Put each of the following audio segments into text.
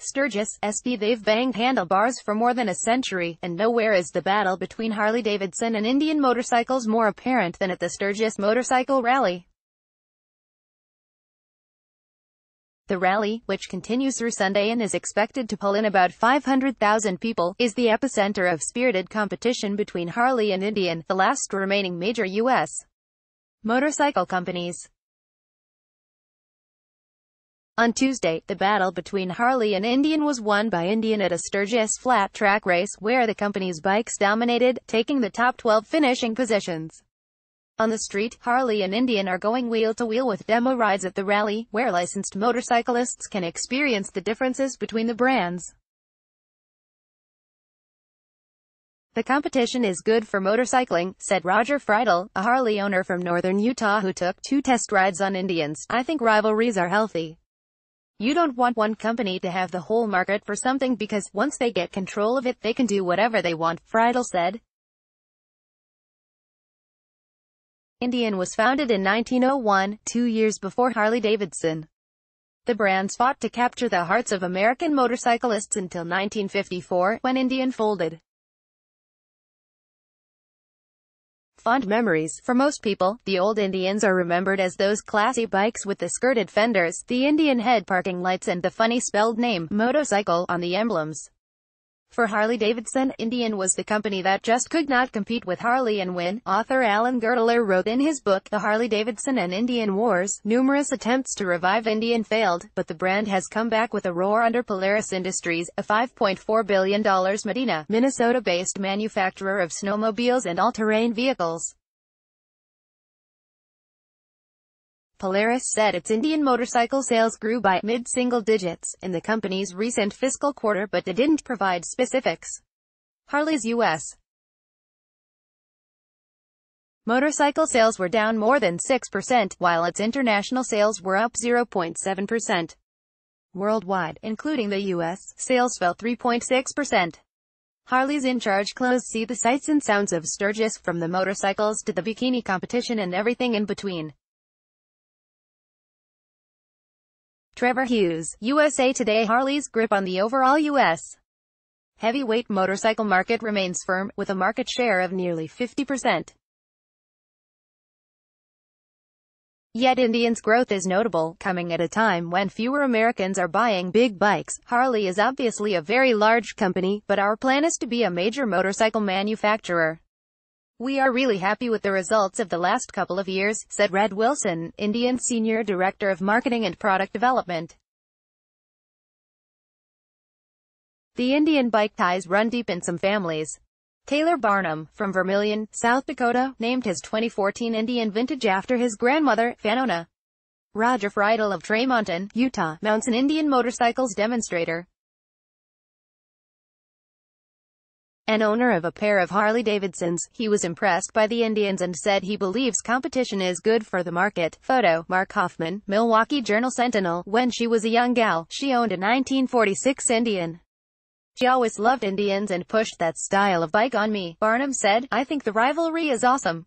Sturgis, SD. They've banged handlebars for more than a century, and nowhere is the battle between Harley-Davidson and Indian motorcycles more apparent than at the Sturgis Motorcycle Rally. The rally, which continues through Sunday and is expected to pull in about 500,000 people, is the epicenter of spirited competition between Harley and Indian, the last remaining major U.S. motorcycle companies. On Tuesday, the battle between Harley and Indian was won by Indian at a Sturgis flat track race, where the company's bikes dominated, taking the top 12 finishing positions. On the street, Harley and Indian are going wheel-to-wheel with demo rides at the rally, where licensed motorcyclists can experience the differences between the brands. The competition is good for motorcycling, said Roger Friedel, a Harley owner from northern Utah who took 2 test rides on Indians. I think rivalries are healthy. You don't want one company to have the whole market for something because, once they get control of it, they can do whatever they want, Friedel said. Indian was founded in 1901, 2 years before Harley-Davidson. The brands fought to capture the hearts of American motorcyclists until 1954, when Indian folded. Fond memories. For most people, the old Indians are remembered as those classy bikes with the skirted fenders, the Indian head parking lights and the funny spelled name, motorcycle, on the emblems. For Harley-Davidson, Indian was the company that just could not compete with Harley and win. Author Alan Gertler wrote in his book, The Harley-Davidson and Indian Wars, numerous attempts to revive Indian failed, but the brand has come back with a roar under Polaris Industries, a $5.4 billion Medina, Minnesota-based manufacturer of snowmobiles and all-terrain vehicles. Polaris said its Indian motorcycle sales grew by mid-single digits in the company's recent fiscal quarter, but they didn't provide specifics. Harley's U.S. motorcycle sales were down more than 6%, while its international sales were up 0.7%. Worldwide, including the U.S., sales fell 3.6%. Harley's in charge clothes see the sights and sounds of Sturgis, from the motorcycles to the bikini competition and everything in between. Trevor Hughes, USA Today. Harley's grip on the overall U.S. heavyweight motorcycle market remains firm, with a market share of nearly 50%. Yet Indian's growth is notable, coming at a time when fewer Americans are buying big bikes. Harley is obviously a very large company, but our plan is to be a major motorcycle manufacturer. We are really happy with the results of the last couple of years, said Red Wilson, Indian Senior Director of Marketing and Product Development. The Indian bike ties run deep in some families. Taylor Barnum, from Vermilion, South Dakota, named his 2014 Indian Vintage after his grandmother, Fanona. Roger Friedel of Tremonton, Utah, mounts an Indian motorcycles demonstrator. An owner of a pair of Harley-Davidsons, he was impressed by the Indians and said he believes competition is good for the market. Photo, Mark Hoffman, Milwaukee Journal-Sentinel. When she was a young gal, she owned a 1946 Indian. She always loved Indians and pushed that style of bike on me, Barnum said. I think the rivalry is awesome.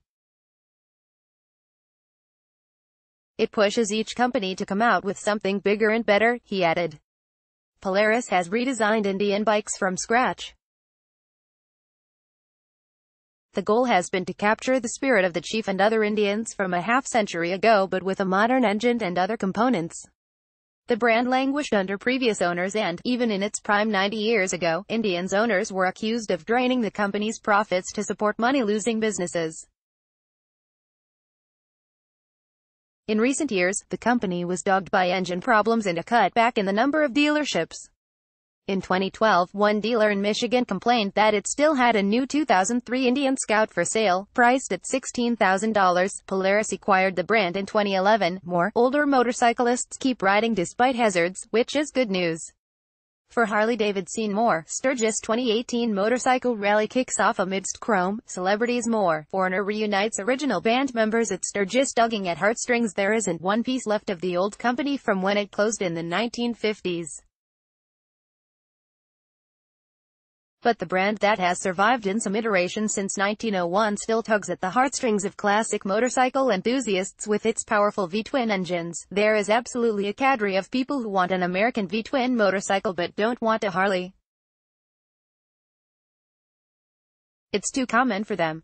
It pushes each company to come out with something bigger and better, he added. Polaris has redesigned Indian bikes from scratch. The goal has been to capture the spirit of the Chief and other Indians from a half-century ago, but with a modern engine and other components. The brand languished under previous owners and, even in its prime 90 years ago, Indian's owners were accused of draining the company's profits to support money-losing businesses. In recent years, the company was dogged by engine problems and a cutback in the number of dealerships. In 2012, one dealer in Michigan complained that it still had a new 2003 Indian Scout for sale, priced at $16,000. Polaris acquired the brand in 2011. More older motorcyclists keep riding despite hazards, which is good news. For Harley-Davidson, more Sturgis 2018 Motorcycle Rally kicks off amidst chrome, celebrities. More Foreigner reunites original band members at Sturgis, tugging at heartstrings. There isn't one piece left of the old company from when it closed in the 1950s. But the brand that has survived in some iterations since 1901 still tugs at the heartstrings of classic motorcycle enthusiasts with its powerful V-twin engines. There is absolutely a cadre of people who want an American V-twin motorcycle but don't want a Harley. It's too common for them.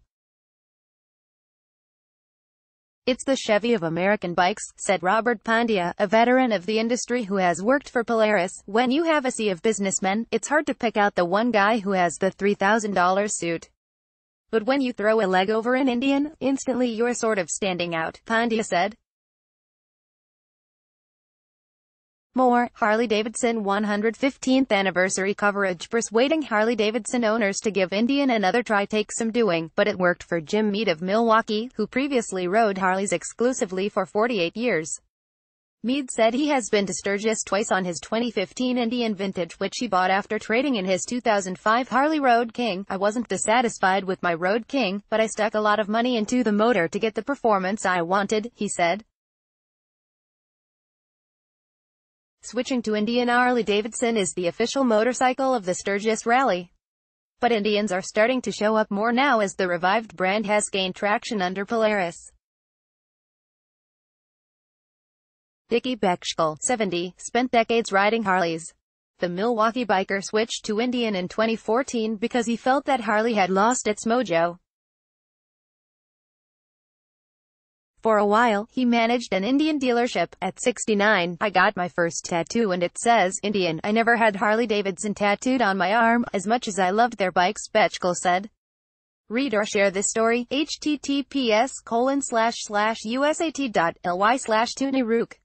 It's the Chevy of American bikes, said Robert Pandya, a veteran of the industry who has worked for Polaris. When you have a sea of businessmen, it's hard to pick out the one guy who has the $3,000 suit. But when you throw a leg over an Indian, instantly you're sort of standing out, Pandya said. More, Harley-Davidson 115th anniversary coverage. Persuading Harley-Davidson owners to give Indian another try takes some doing, but it worked for Jim Meade of Milwaukee, who previously rode Harleys exclusively for 48 years. Meade said he has been to Sturgis twice on his 2015 Indian Vintage, which he bought after trading in his 2005 Harley Road King. I wasn't dissatisfied with my Road King, but I stuck a lot of money into the motor to get the performance I wanted, he said. Switching to Indian, Harley-Davidson is the official motorcycle of the Sturgis Rally. But Indians are starting to show up more now as the revived brand has gained traction under Polaris. Dickie Bechtel, 70, spent decades riding Harleys. The Milwaukee biker switched to Indian in 2014 because he felt that Harley had lost its mojo. For a while, he managed an Indian dealership. At 69, I got my first tattoo and it says, Indian. I never had Harley-Davidson tattooed on my arm, as much as I loved their bikes, Bechtel said. Read or share this story, https://usat.ly/Tony Rook.